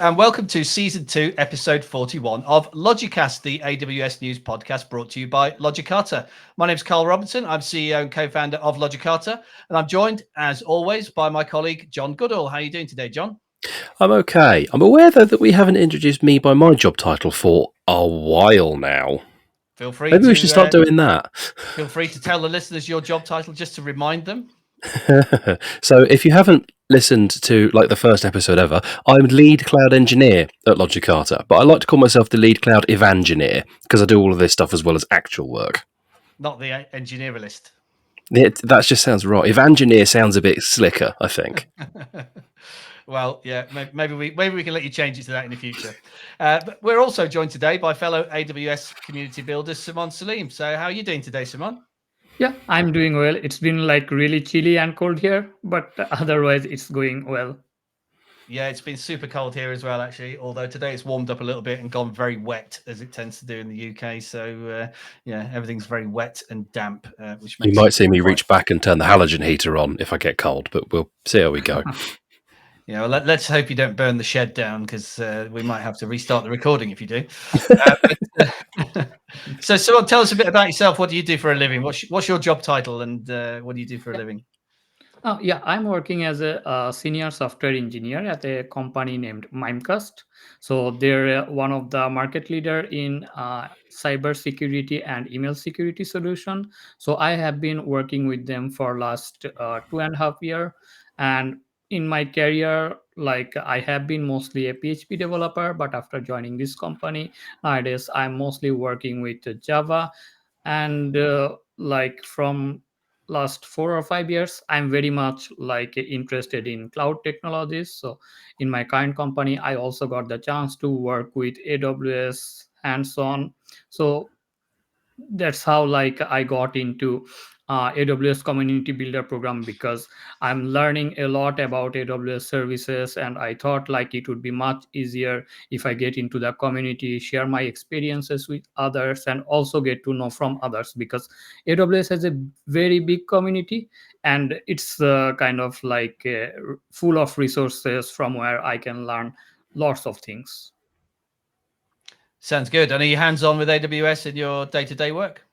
And welcome to Season 2, Episode 41 of LogiCast, the AWS News podcast brought to you by Logicata. My name is Carl Robinson. I'm CEO and co-founder of Logicata, and I'm joined, as always, by my colleague, John Goodall. How are you doing today, John? I'm okay. I'm aware, though, that we haven't introduced me by my job title for a while now. Feel free Maybe we should start doing that. Feel free to tell the listeners your job title just to remind them. So if you haven't listened to the first episode ever, I'm lead cloud engineer at Logicata, but I like to call myself the lead cloud evangineer because I do all of this stuff as well as actual work. Not the engineeralist. That just sounds right. Evangineer sounds a bit slicker, I think. Well, yeah, maybe we can let you change it to that in the future. But we're also joined today by fellow AWS community builder Sumon Selim. So how are you doing today, Sumon? Yeah, I'm doing well. It's been really chilly and cold here, but otherwise it's going well. Yeah, it's been super cold here as well, actually. Although today it's warmed up a little bit and gone very wet, as it tends to do in the UK. So yeah, everything's very wet and damp, which makes you might see me reach back and turn the halogen heater on if I get cold, but we'll see how we go. Yeah, well, let's hope you don't burn the shed down, because we might have to restart the recording if you do. So tell us a bit about yourself. What do you do for a living? What's your job title, and what do you do for a living? Yeah, I'm working as a senior software engineer at a company named Memcached. So they're one of the market leader in cyber security and email security solution. So I have been working with them for last 2.5 years. And in my career, I have been mostly a PHP developer, but after joining this company, nowadays I'm mostly working with Java. And from last 4 or 5 years, I'm very much interested in cloud technologies. So in my current company, I also got the chance to work with AWS hands-on. So that's how I got into AWS community builder program, because I'm learning a lot about AWS services, and I thought it would be much easier if I get into the community, share my experiences with others, and also get to know from others, because AWS has a very big community, and it's full of resources from where I can learn lots of things. Sounds good. And are you hands-on with AWS in your day-to-day work?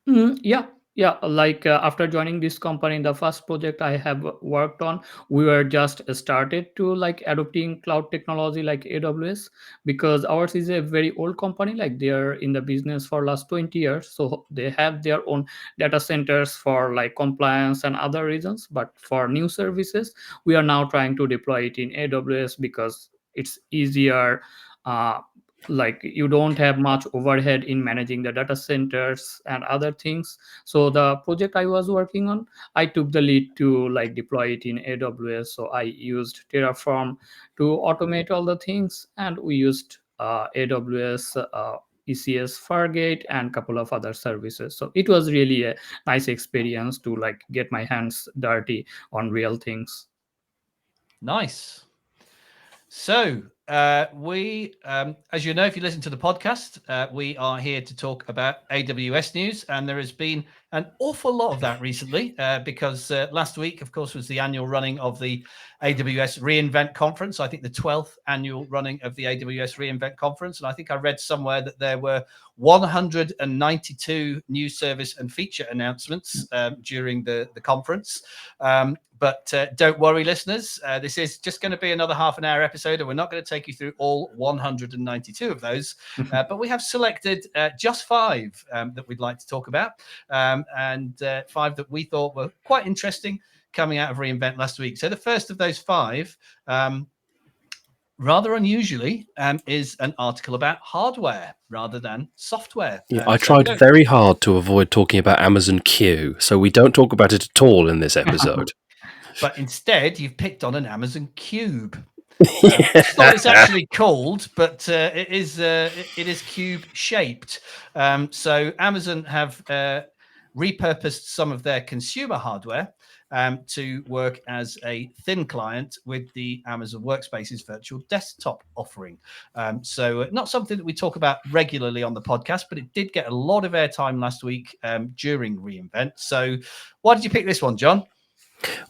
Yeah. After joining this company, the first project I have worked on, we were just started to adopting cloud technology like AWS, because ours is a very old company. They're in the business for last 20 years, so they have their own data centers for compliance and other reasons. But for new services, we are now trying to deploy it in AWS because it's easier. You don't have much overhead in managing the data centers and other things. So the project I was working on, I took the lead to deploy it in AWS. So I used Terraform to automate all the things, and we used AWS ECS Fargate and couple of other services. So it was really a nice experience to get my hands dirty on real things. Nice. So we, as you know, if you listen to the podcast, we are here to talk about AWS news, and there has been an awful lot of that recently, because last week, of course, was the annual running of the AWS reInvent conference. I think the 12th annual running of the AWS reInvent conference, and I think I read somewhere that there were 192 new service and feature announcements during the conference. But don't worry, listeners. This is just going to be another half an hour episode, and we're not going to take you through all 192 of those. But we have selected just 5 that we'd like to talk about, and 5 that we thought were quite interesting coming out of reInvent last week. So the first of those 5, rather unusually, is an article about hardware rather than software. Yeah, I tried very hard to avoid talking about Amazon Q, so we don't talk about it at all in this episode. But instead, you've picked on an Amazon Cube. It's not what it's actually called, but it is cube shaped. So Amazon have repurposed some of their consumer hardware to work as a thin client with the Amazon Workspace's virtual desktop offering. So not something that we talk about regularly on the podcast, but it did get a lot of airtime last week during reInvent. So why did you pick this one, John?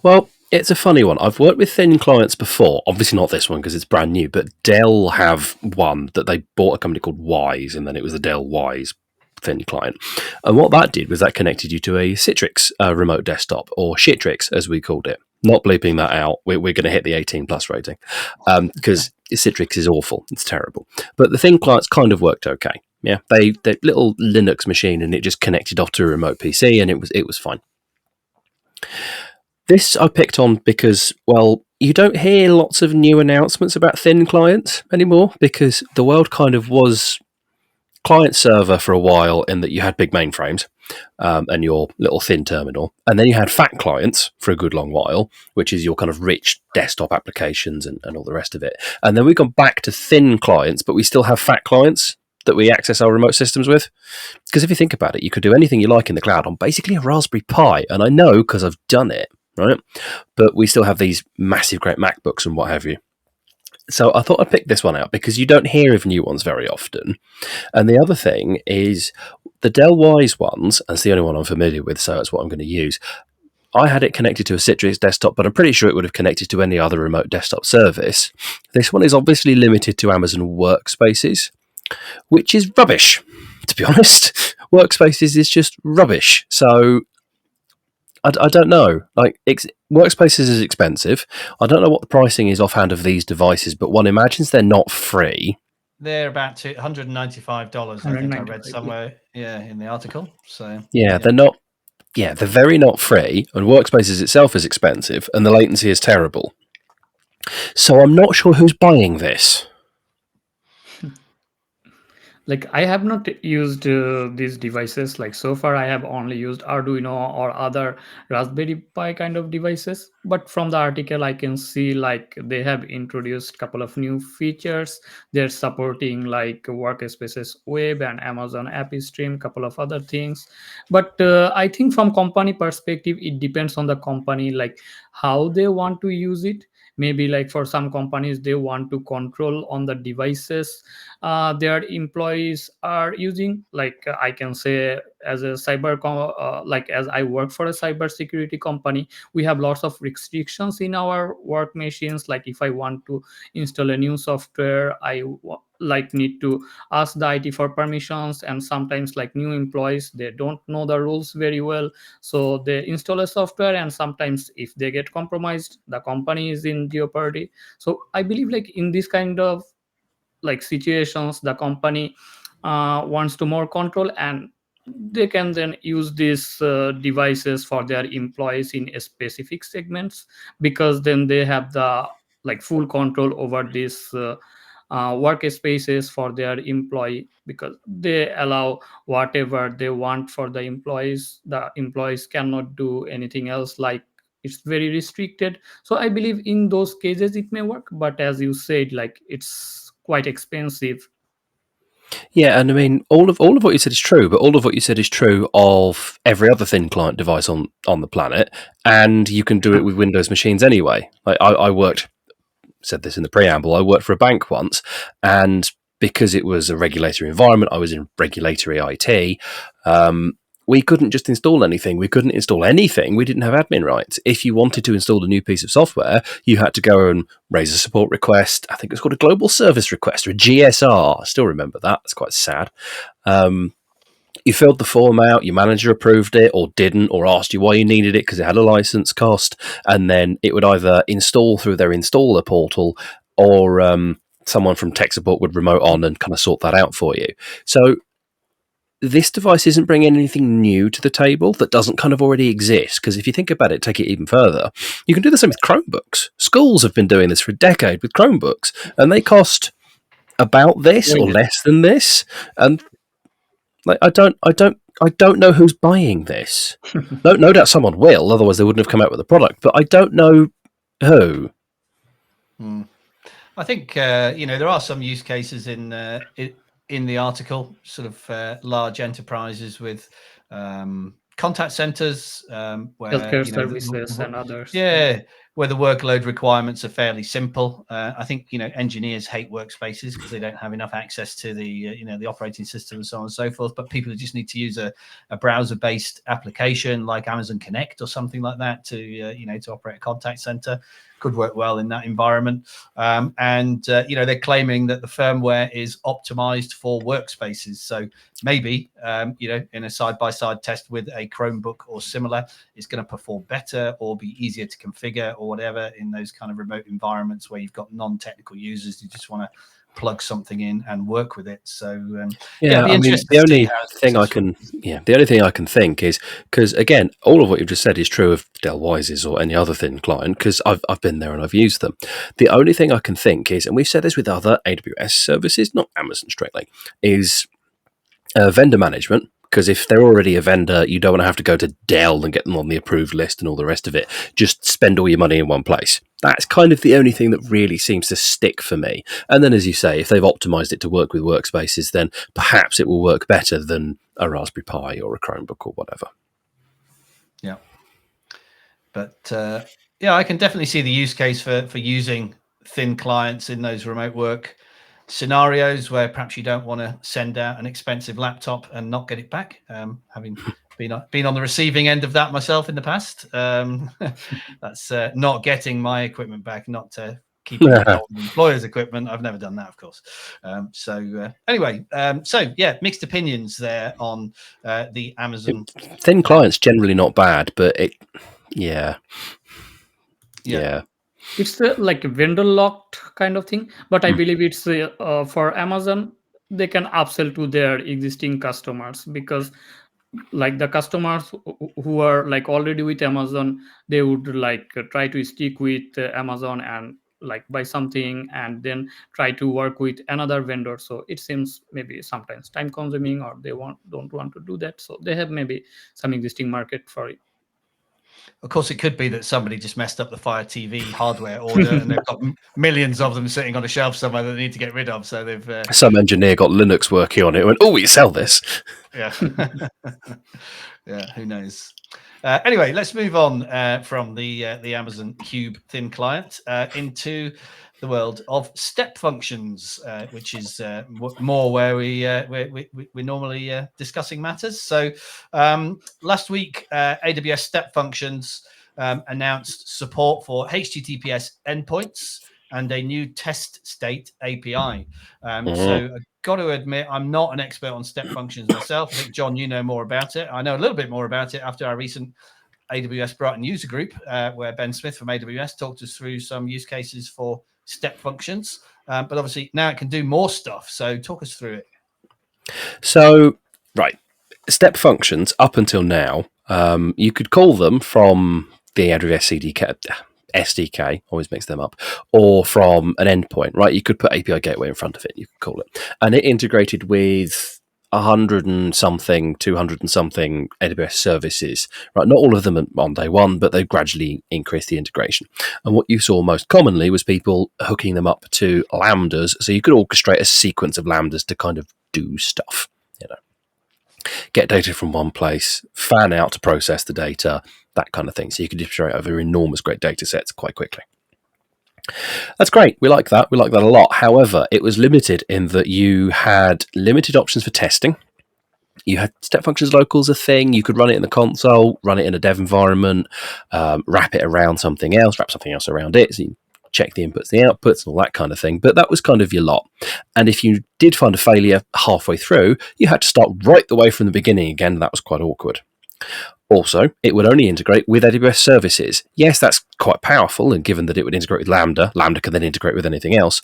Well, It's a funny one. I've worked with thin clients before. Obviously not this one because it's brand new, but Dell have one that they bought a company called Wise, and then it was the Dell Wise thin client. And what that did was that connected you to a Citrix remote desktop, or Shitrix as we called it. Not bleeping that out. We're going to hit the 18 plus rating because Citrix is awful. It's terrible. But the thin clients kind of worked okay. Yeah, they little Linux machine, and it just connected off to a remote PC, and it was fine. This I picked on because, well, you don't hear lots of new announcements about thin clients anymore because the world kind of was client server for a while in that you had big mainframes and your little thin terminal. And then you had fat clients for a good long while, which is your kind of rich desktop applications and all the rest of it. And then we've gone back to thin clients, but we still have fat clients that we access our remote systems with. Because if you think about it, you could do anything you like in the cloud on basically a Raspberry Pi. And I know because I've done it. Right, but we still have these massive, great MacBooks and what have you. So I thought I'd pick this one out because you don't hear of new ones very often. And the other thing is the Dell Wise ones, and it's the only one I'm familiar with, so that's what I'm going to use. I had it connected to a Citrix desktop, but I'm pretty sure it would have connected to any other remote desktop service. This one is obviously limited to Amazon Workspaces, which is rubbish, to be honest. Workspaces is just rubbish. So I don't know. Like Workspaces is expensive. I don't know what the pricing is offhand of these devices, but one imagines they're not free. They're about $195. I think I read somewhere, in the article. So they're not. Yeah, they're very not free, and Workspaces itself is expensive, and the latency is terrible. So I'm not sure who's buying this. Like I have not used these devices. Like so far I have only used Arduino or other Raspberry Pi kind of devices, but from the article I can see like they have introduced a couple of new features. They're supporting like Workspaces Web and Amazon App Stream, couple of other things. But I think from company perspective it depends on the company, like how they want to use it. Maybe like for some companies they want to control on the devices their employees are using. Like I can say as a like as I work for a cyber security company, we have lots of restrictions in our work machines. Like if I want to install a new software, like need to ask the IT for permissions, and sometimes like new employees they don't know the rules very well, so they install a software, and sometimes if they get compromised the company is in jeopardy. So I believe like in this kind of like situations the company wants to more control, and they can then use these devices for their employees in specific segments, because then they have the like full control over these workspaces for their employee, because they allow whatever they want for the employees. The employees cannot do anything else, like it's very restricted. So I believe in those cases it may work, but as you said, like it's quite expensive. Yeah, and I mean all of what you said is true, but all of what you said is true of every other thin client device on the planet, and you can do it with Windows machines anyway. Like I worked, said this in the preamble, I worked for a bank once, and because it was a regulatory environment, I was in regulatory IT. We couldn't just install anything. We couldn't install anything. We didn't have admin rights. If you wanted to install a new piece of software, you had to go and raise a support request. I think it's called a global service request, or a GSR. I still remember that. It's quite sad. You filled the form out, your manager approved it or didn't, or asked you why you needed it because it had a license cost, and then it would either install through their installer portal, or someone from tech support would remote on and kind of sort that out for you. So this device isn't bringing anything new to the table that doesn't kind of already exist, because if you think about it, take it even further, you can do the same with Chromebooks. Schools have been doing this for a decade with Chromebooks, and they cost about this or less than this, and like I don't know who's buying this. No doubt someone will, otherwise they wouldn't have come out with a product, but I don't know who. I think there are some use cases in the article, sort of large enterprises with contact centers, where Healthcare services and others. where the workload requirements are fairly simple. I think, engineers hate workspaces because they don't have enough access to the, the operating system and so on and so forth. But people who just need to use a browser-based application like Amazon Connect or something like that to, to operate a contact center could work well in that environment. They're claiming that the firmware is optimized for workspaces. So maybe, in a side-by-side test with a Chromebook or similar, it's going to perform better or be easier to configure or whatever in those kind of remote environments where you've got non-technical users who just want to plug something in and work with it. So the only thing I can think is, because again, all of what you've just said is true of Dell Wises or any other thin client, because I've been there and I've used them. The only thing I can think is, and we've said this with other AWS services, not Amazon strictly, is vendor management. Because if they're already a vendor, you don't want to have to go to Dell and get them on the approved list and all the rest of it. Just spend all your money in one place. That's kind of the only thing that really seems to stick for me. And then, as you say, if they've optimized it to work with workspaces, then perhaps it will work better than a Raspberry Pi or a Chromebook or whatever. Yeah. But I can definitely see the use case for using thin clients in those remote work scenarios where perhaps you don't want to send out an expensive laptop and not get it back. Having been on the receiving end of that myself in the past, that's not getting my equipment back, not keeping the employer's equipment. I've never done that, of course. Mixed opinions there on the Amazon thin clients. Generally not bad, but yeah. It's like a vendor locked kind of thing, but I believe it's for Amazon, they can upsell to their existing customers, because like the customers who are like already with Amazon, they would like try to stick with Amazon and like buy something and then try to work with another vendor. So it seems maybe sometimes time consuming, or they don't want to do that. So they have maybe some existing market for it. Of course, it could be that somebody just messed up the Fire TV hardware order and they've got millions of them sitting on a shelf somewhere that they need to get rid of. So they've some engineer got Linux working on it and went, "Oh, we sell this." Yeah. Yeah, who knows? Anyway, let's move on from the Amazon Cube thin client into the world of step functions, which is more where we're normally discussing matters. So last week, AWS Step Functions announced support for HTTPS endpoints and a new TestState API. So I've got to admit, I'm not an expert on step functions myself. I think, John, you know more about it. I know a little bit more about it after our recent AWS Brighton user group, where Ben Smith from AWS talked us through some use cases for step functions. But obviously now it can do more stuff. So talk us through it. So, right. Step functions, up until now, you could call them from the AWS SDK, always mix them up, or from an endpoint, right? You could put API gateway in front of it, you could call it. And it integrated with 100 and something, 200 and something AWS services, right? Not all of them on day one, but they gradually increased the integration. And what you saw most commonly was people hooking them up to Lambdas, so you could orchestrate a sequence of Lambdas to kind of do stuff, get data from one place, fan out to process the data, that kind of thing. So you could distribute over enormous great data sets quite quickly. That's great. We like that. We like that a lot. However, it was limited in that you had limited options for testing. You had step functions locals a thing. You could run it in the console, run it in a dev environment, wrap it around something else, wrap something else around it. So you check the inputs, the outputs, and all that kind of thing. But that was kind of your lot. And if you did find a failure halfway through, you had to start right the way from the beginning again. And that was quite awkward. Also, it would only integrate with AWS services. Yes, that's quite powerful, and given that it would integrate with Lambda, Lambda can then integrate with anything else.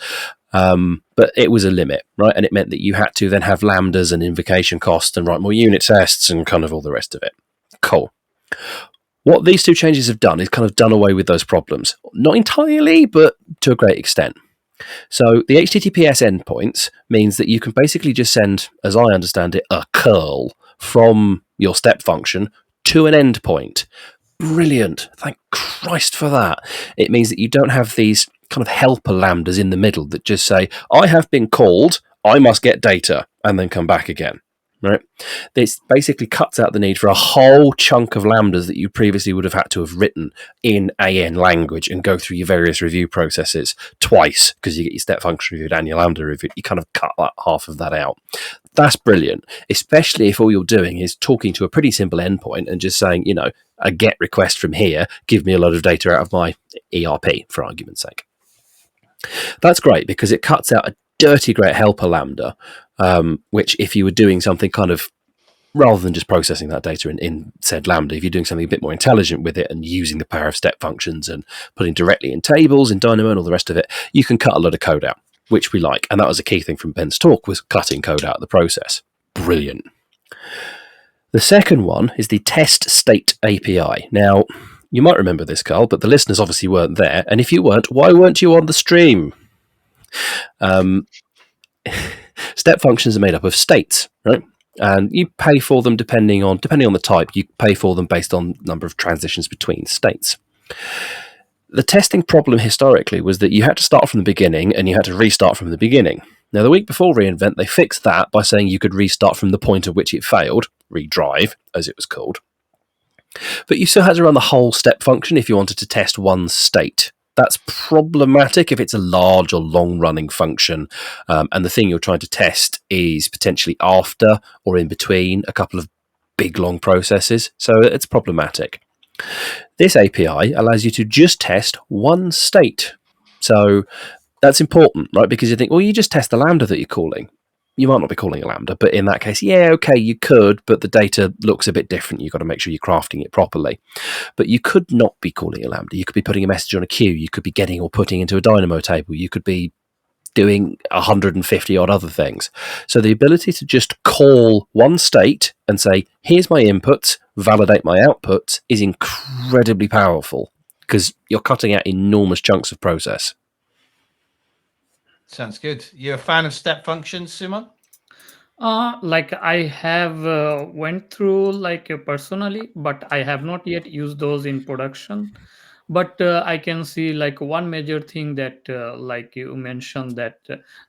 But it was a limit, right? And it meant that you had to then have Lambdas and invocation costs and write more unit tests and kind of all the rest of it. Cool. What these two changes have done is kind of done away with those problems. Not entirely, but to a great extent. So the HTTPS endpoints means that you can basically just send, as I understand it, a curl from your step function to an endpoint. Brilliant. Thank Christ for that. It means that you don't have these kind of helper lambdas in the middle that just say, I have been called, I must get data, and then come back again. right? This basically cuts out the need for a whole chunk of lambdas that you previously would have had to have written in AN language and go through your various review processes twice, because you get your step function reviewed and your lambda reviewed. You kind of cut half of that out. That's brilliant, especially if all you're doing is talking to a pretty simple endpoint and just saying, a GET request from here, give me a lot of data out of my ERP, for argument's sake. That's great because it cuts out a dirty great helper lambda, which if you were doing something kind of, rather than just processing that data in said lambda, if you're doing something a bit more intelligent with it and using the power of step functions and putting directly in tables, in Dynamo and all the rest of it, you can cut a lot of code out, which we like. And that was a key thing from Ben's talk, was cutting code out of the process. Brilliant. The second one is the TestState API. Now, you might remember this, Carl, but the listeners obviously weren't there. And if you weren't, why weren't you on the stream? Step functions are made up of states, right? And you pay for them depending on the type. You pay for them based on number of transitions between states. The testing problem historically was that you had to start from the beginning and you had to restart from the beginning. Now, the week before reInvent, they fixed that by saying you could restart from the point at which it failed, redrive, as it was called. But you still had to run the whole step function if you wanted to test one state. That's problematic if it's a large or long-running function, and the thing you're trying to test is potentially after or in between a couple of big, long processes. So it's problematic. This API allows you to just test one state. So that's important, right? Because you think, well, you just test the lambda that you're calling. You might not be calling a lambda, but in that case, yeah, okay, you could, but the data looks a bit different. You've got to make sure you're crafting it properly. But you could not be calling a lambda. You could be putting a message on a queue. You could be getting or putting into a Dynamo table. You could be doing 150 odd other things. So the ability to just call one state and say, here's my inputs, validate my outputs, is incredibly powerful because you're cutting out enormous chunks of process. Sounds good. You're a fan of step functions, Sumon? Like I have went through personally, but I have not yet used those in production. But I can see like one major thing that like you mentioned that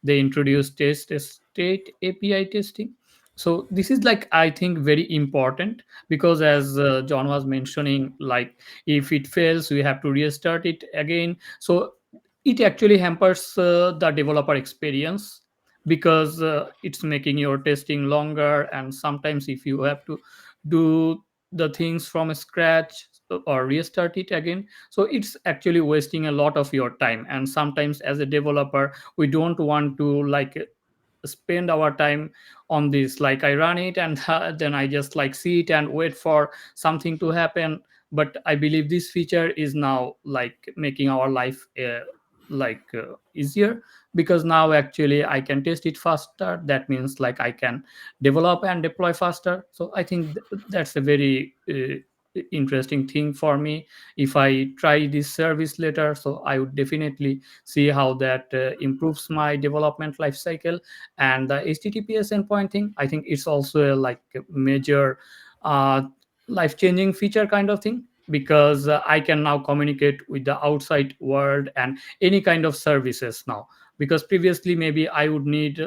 they introduced TestState API testing. So this is like I think very important because as John was mentioning, like if it fails, we have to restart it again. So it actually hampers the developer experience because it's making your testing longer, and sometimes if you have to do the things from scratch or restart it again, so it's actually wasting a lot of your time. And sometimes as a developer we don't want to like spend our time on this. Like I run it and then I just like see it and wait for something to happen. But I believe this feature is now like making our life easier, because now actually I can test it faster. That means like I can develop and deploy faster. So I think that's a very interesting thing for me. If I try this service later, so I would definitely see how that improves my development life cycle. And the HTTPS endpoint thing, I think it's also like a major life-changing feature kind of thing, because I can now communicate with the outside world and any kind of services now. Because previously maybe I would need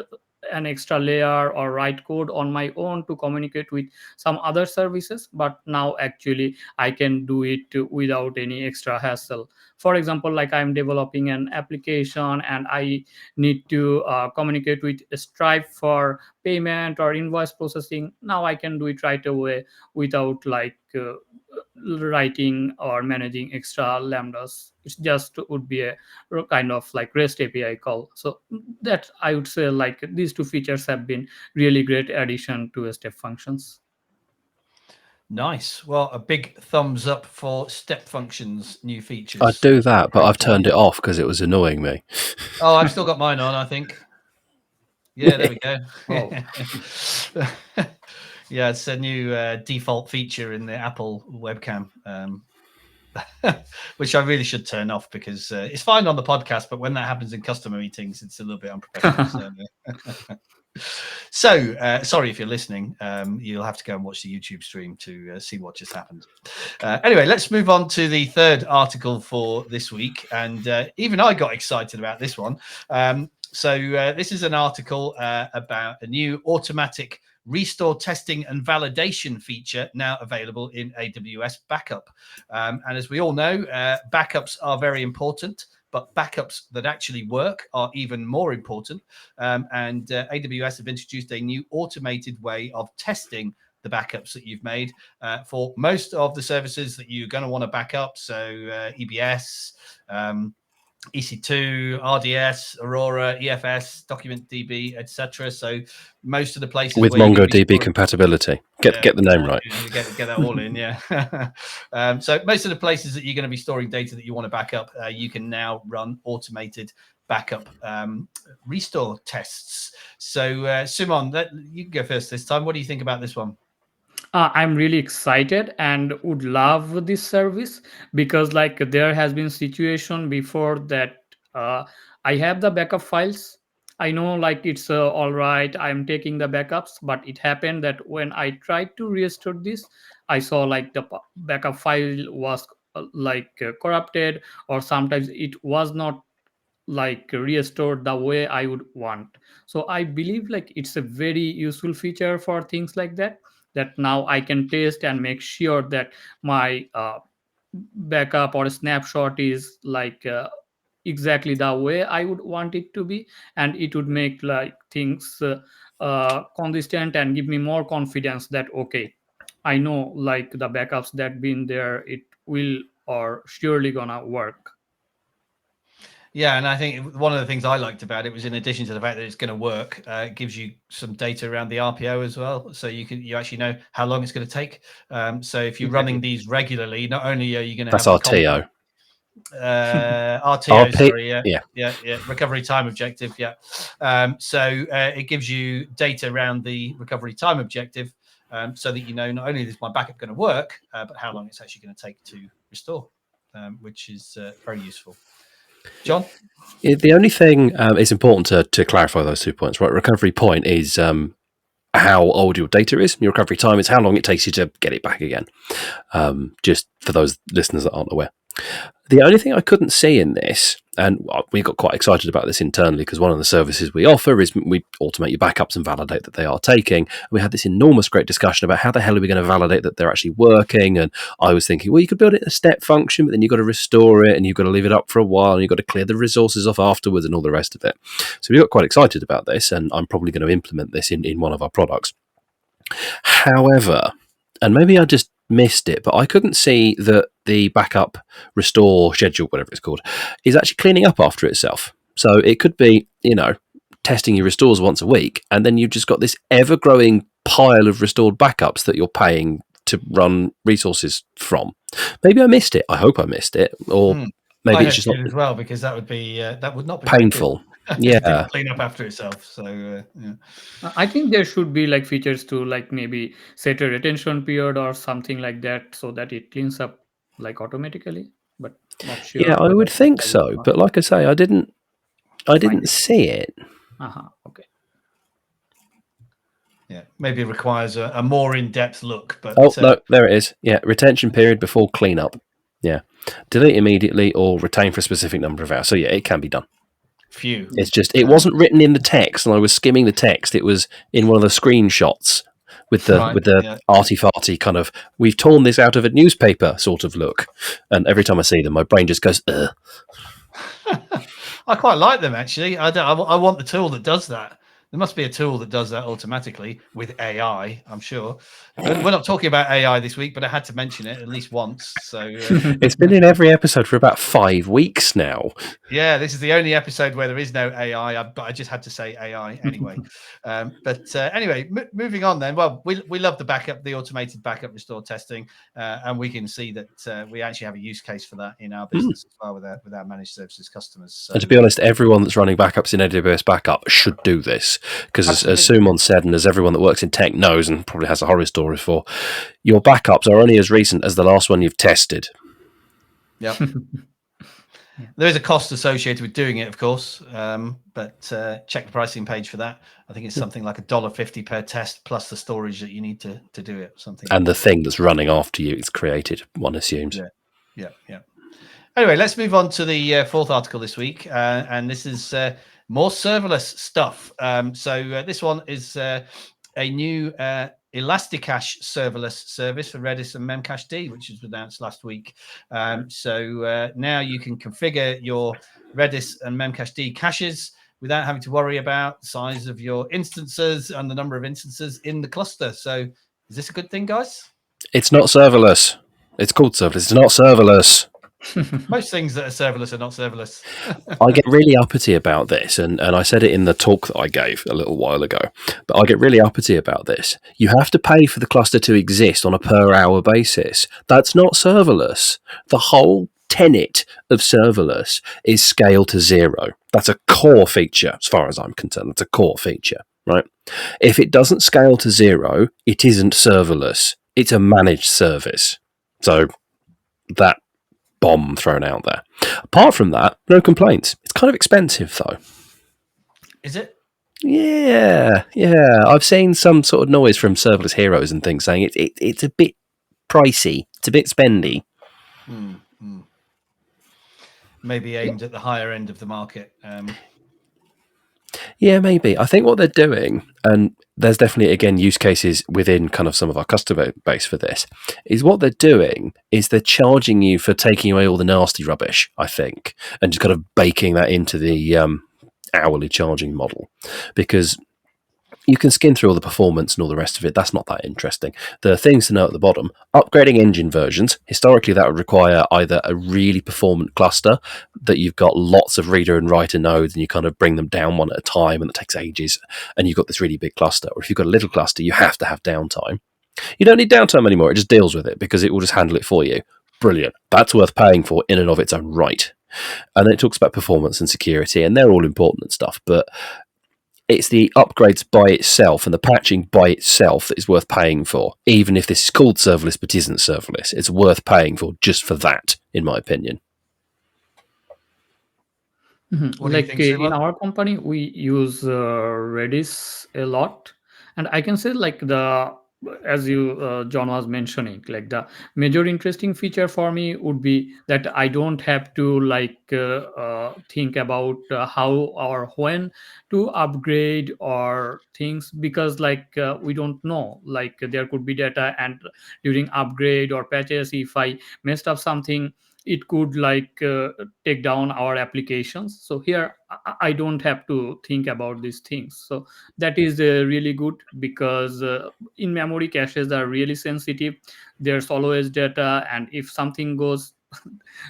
an extra layer or write code on my own to communicate with some other services, but now actually I can do it without any extra hassle. For example, like I'm developing an application and I need to communicate with Stripe for payment or invoice processing. Now I can do it right away without like writing or managing extra lambdas. It just would be a kind of like REST API call. So that I would say like these two features have been really great addition to step functions. Nice. Well, a big thumbs up for step functions new features. I'd do that, but I've turned it off because it was annoying me. Oh, I've still got mine on, I think. Yeah, there we go. Yeah, it's a new default feature in the Apple webcam, which I really should turn off because it's fine on the podcast, but when that happens in customer meetings, it's a little bit unprofessional. So sorry if you're listening. You'll have to go and watch the YouTube stream to see what just happened. Anyway, let's move on to the third article for this week. And even I got excited about this one. So this is an article about a new automatic restore testing and validation feature now available in AWS Backup. And as we all know, backups are very important, but backups that actually work are even more important. And AWS have introduced a new automated way of testing the backups that you've made for most of the services that you're going to want to back up. So EBS, EC2, RDS, Aurora, EFS, DocumentDB, etc. So most of the places with where MongoDB compatibility. Get the name right. Get that all in, yeah. So most of the places that you're going to be storing data that you want to back up, you can now run automated backup restore tests. So Sumon, you can go first this time. What do you think about this one? I'm really excited and would love this service, because like there has been situation before that I have the backup files. I know like it's all right, I'm taking the backups, but it happened that when I tried to restore this, I saw like the backup file was corrupted, or sometimes it was not like restored the way I would want. So I believe like it's a very useful feature for things like that, that now I can test and make sure that my backup or snapshot is exactly the way I would want it to be, and it would make like things consistent and give me more confidence that okay, I know like the backups that been there, it will or surely gonna work. Yeah, and I think one of the things I liked about it was, in addition to the fact that it's going to work, it gives you some data around the RPO as well, so you actually know how long it's going to take. So if you're running these regularly, not only are you going to That's have RTO. RTO, RP, sorry, yeah, recovery time objective, yeah. So it gives you data around the recovery time objective, so that you know not only is my backup going to work, but how long it's actually going to take to restore, which is very useful. John? The only thing is important to clarify those 2 points, right? Recovery point is how old your data is. Your recovery time is how long it takes you to get it back again. Just for those listeners that aren't aware. The only thing I couldn't see in this, and we got quite excited about this internally because one of the services we offer is we automate your backups and validate that they are taking. We had this enormous great discussion about how the hell are we going to validate that they're actually working. And I was thinking, well, you could build it in a step function, but then you've got to restore it and you've got to leave it up for a while and you've got to clear the resources off afterwards and all the rest of it. So we got quite excited about this, and I'm probably going to implement this in one of our products. However, and maybe I just missed it, but I couldn't see that the backup restore schedule, whatever it's called, is actually cleaning up after itself. So it could be, testing your restores once a week, and then you've just got this ever-growing pile of restored backups that you're paying to run resources from. Maybe I missed it. I hope I missed it, or maybe it's just not as well, because that would not be painful. Yeah, clean up after itself. So yeah. I think there should be like features to like maybe set a retention period or something like that, so that it cleans up like automatically. But not sure. Yeah, I would think so. But like I say, I didn't see it. Okay. Yeah, maybe it requires a more in-depth look. But no, there it is. Yeah, retention period before cleanup. Yeah, delete immediately or retain for a specific number of hours. So yeah, it can be done. Phew. It's just it wasn't written in the text, and I was skimming the text. It was in one of the screenshots with the arty-farty kind of we've torn this out of a newspaper sort of look. And every time I see them, my brain just goes, ugh. I quite like them, actually. I want the tool that does that. There must be a tool that does that automatically with AI, I'm sure. We're not talking about AI this week, but I had to mention it at least once. So it's been in every episode for about 5 weeks now. Yeah, this is the only episode where there is no AI, but I just had to say AI anyway. Anyway, moving on then. Well, we love the automated backup restore testing, and we can see that we actually have a use case for that in our business as well with our managed services customers. So, and to be honest, everyone that's running backups in AWS Backup should do this, because as Sumon said, and as everyone that works in tech knows and probably has a horror story for, your backups are only as recent as the last one you've tested. Yeah. There is a cost associated with doing it, of course, but check the pricing page for that. I think it's something like $1.50 per test plus the storage that you need to do it. Something. And the thing that's running after you is created, one assumes. Yeah. Anyway, let's move on to the fourth article this week, and this is more serverless stuff. So this one is a new ElastiCache serverless service for Redis and Memcached, which was announced last week. So now you can configure your Redis and Memcached caches without having to worry about the size of your instances and the number of instances in the cluster. So is this a good thing, guys? It's not serverless. It's called serverless. It's not serverless. Most things that are serverless are not serverless. I get really uppity about this, and I said it in the talk that I gave a little while ago, but I get really uppity about this. You have to pay for the cluster to exist on a per hour basis. That's not serverless. The whole tenet of serverless is scale to zero. That's a core feature, as far as I'm concerned. It's a core feature, right? If it doesn't scale to zero, it isn't serverless. It's a managed service. So that bomb thrown out there. Apart from that, no complaints. It's kind of expensive, though. Is it? Yeah. I've seen some sort of noise from serverless heroes and things saying it's a bit pricey. It's a bit spendy. Maybe aimed at the higher end of the market. Yeah, maybe. I think what they're doing, and there's definitely, again, use cases within kind of some of our customer base for this, is what they're doing is they're charging you for taking away all the nasty rubbish, I think, and just kind of baking that into the hourly charging model. Because you can skim through all the performance and all the rest of it. That's not that interesting. The things to know at the bottom, upgrading engine versions. Historically, that would require either a really performant cluster that you've got lots of reader and writer nodes and you kind of bring them down one at a time and it takes ages and you've got this really big cluster. Or if you've got a little cluster, you have to have downtime. You don't need downtime anymore. It just deals with it because it will just handle it for you. Brilliant. That's worth paying for in and of its own right. And then it talks about performance and security, and they're all important and stuff, but it's the upgrades by itself and the patching by itself that is worth paying for. Even if this is called serverless but isn't serverless, it's worth paying for just for that, in my opinion. What do you think, Sumon? In our company, we use Redis a lot, and I can say as you John was mentioning, like the major interesting feature for me would be that I don't have to think about how or when to upgrade or things, because we don't know, there could be data, and during upgrade or patches, if I messed up something, it could take down our applications. So here I don't have to think about these things. So that is really good, because in memory, caches are really sensitive. There's always data, and if something goes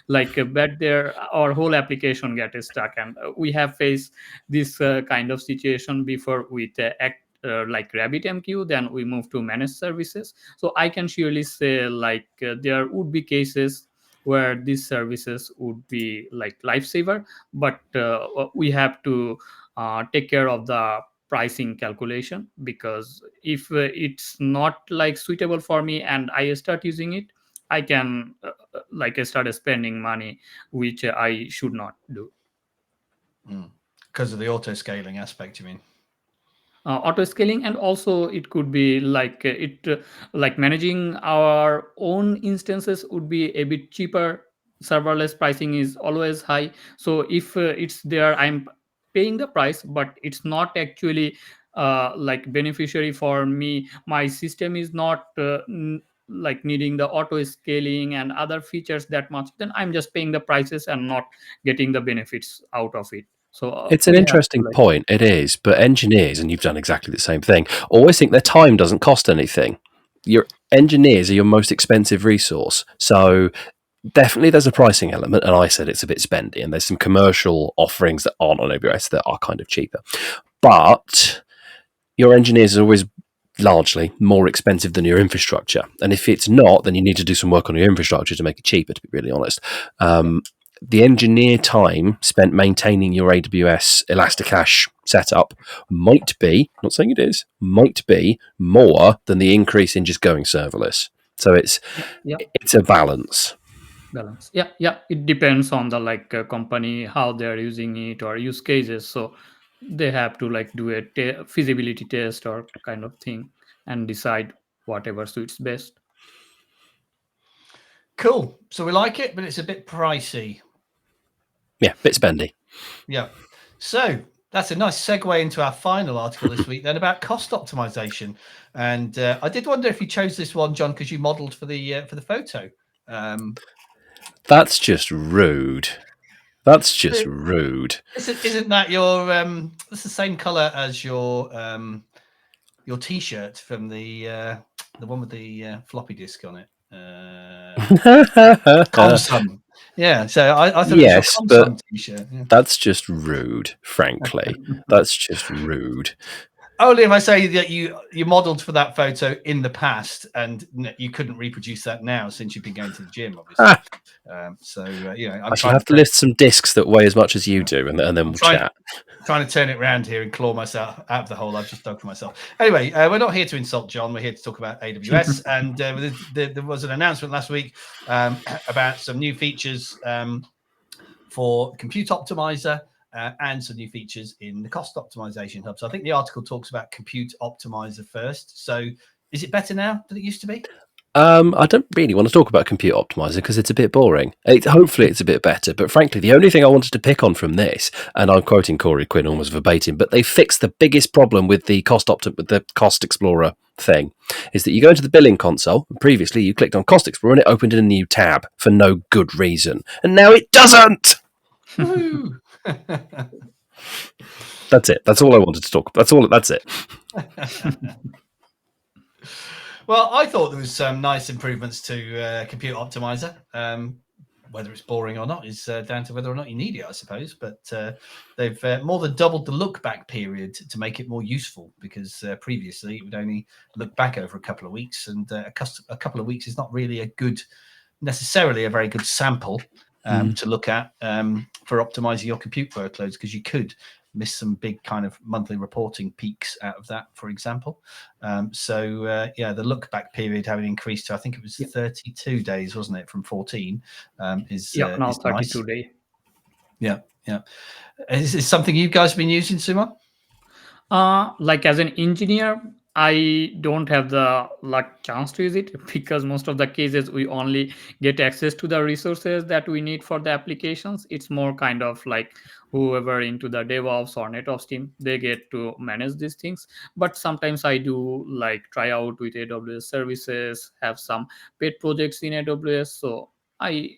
bad there, our whole application gets stuck. And we have faced this kind of situation before with like RabbitMQ. Then we move to managed services. So I can surely say there would be cases where these services would be like lifesaver, but we have to take care of the pricing calculation, because if it's not suitable for me and I start using it, I can start spending money, which I should not do. Because of the auto scaling aspect, you mean? Auto scaling, and also it could be managing our own instances would be a bit cheaper. Serverless pricing is always high, so if it's there, I'm paying the price, but it's not actually beneficiary for me. My system is not needing the auto scaling and other features that much, then I'm just paying the prices and not getting the benefits out of it. So It's an interesting point. It is, but engineers, and you've done exactly the same thing, always think their time doesn't cost anything. Your engineers are your most expensive resource, so definitely there's a pricing element, and I said it's a bit spendy, and there's some commercial offerings that aren't on AWS that are kind of cheaper. But your engineers are always largely more expensive than your infrastructure, and if it's not, then you need to do some work on your infrastructure to make it cheaper, to be really honest. The engineer time spent maintaining your AWS ElastiCache setup might be, not saying it is, might be more than the increase in just going serverless. So it's a balance. Yeah, it depends on the company, how they're using it, or use cases. So they have to do a feasibility test or kind of thing and decide whatever suits best. Cool. So we like it, but it's a bit pricey. Yeah, bit spendy. Yeah. So That's a nice segue into our final article this week, then, about cost optimization. And I did wonder if you chose this one, John, because you modelled for the photo. That's just rude. That's just rude. Isn't that your? That's the same colour as your T-shirt from the one with the floppy disk on it. Comsum. Yeah, so I thought it was your Comsum T-shirt. Yeah. That's just rude, frankly. That's just rude. Only if I say that you modelled for that photo in the past and you couldn't reproduce that now since you've been going to the gym, obviously. I shall have to list some discs that weigh as much as you do, and then we'll chat. Trying to turn it around here and claw myself out of the hole I've just dug for myself. Anyway, we're not here to insult John. We're here to talk about AWS. And there was an announcement last week about some new features for Compute Optimizer and some new features in the Cost Optimization Hub. So I think the article talks about Compute Optimizer first. So is it better now than it used to be? I don't really want to talk about Compute Optimizer because it's a bit boring. Hopefully it's a bit better, but frankly, the only thing I wanted to pick on from this, and I'm quoting Corey Quinn almost verbatim, but they fixed the biggest problem with the with the Cost Explorer thing, is that you go into the billing console, and previously you clicked on Cost Explorer and it opened in a new tab for no good reason, and now it doesn't! That's it. That's all I wanted to talk about. That's it. Well, I thought there was some nice improvements to Compute Optimizer. Whether it's boring or not is down to whether or not you need it, I suppose. But they've more than doubled the look back period to make it more useful, because previously it would only look back over a couple of weeks, and a couple of weeks is not really necessarily a very good sample to look at for optimizing your compute workloads, because you could miss some big kind of monthly reporting peaks out of that, for example. The look back period having increased to, I think it was 32 days, wasn't it, from 14, now is 32 nice. days. Yeah. Is this something you guys have been using, Sumon? Like as an engineer, I don't have the chance to use it, because most of the cases we only get access to the resources that we need for the applications. It's more kind of like whoever into the DevOps or NetOps team, they get to manage these things. But sometimes I do try out with AWS services, have some pet projects in AWS. So I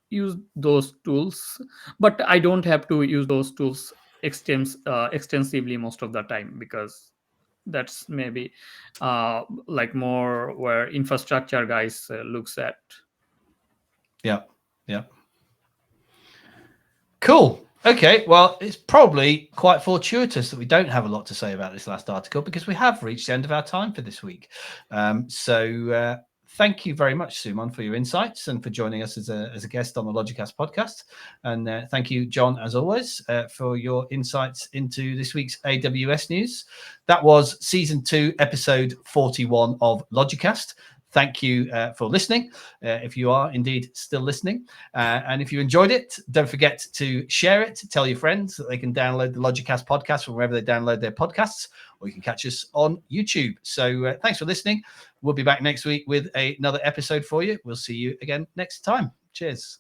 use those tools, but I don't have to use those tools extensively most of the time, because that's maybe more where infrastructure guys looks at. Yeah. Cool. Okay, well, it's probably quite fortuitous that we don't have a lot to say about this last article, because we have reached the end of our time for this week. Thank you very much, Sumon, for your insights and for joining us as a guest on the LogicCast podcast. And thank you, John, as always, for your insights into this week's AWS news. That was Season 2, Episode 41 of LogicCast. Thank you for listening, if you are indeed still listening. And if you enjoyed it, don't forget to share it, tell your friends that they can download the LogicCast podcast from wherever they download their podcasts, or you can catch us on YouTube. So thanks for listening. We'll be back next week with another episode for you. We'll see you again next time. Cheers.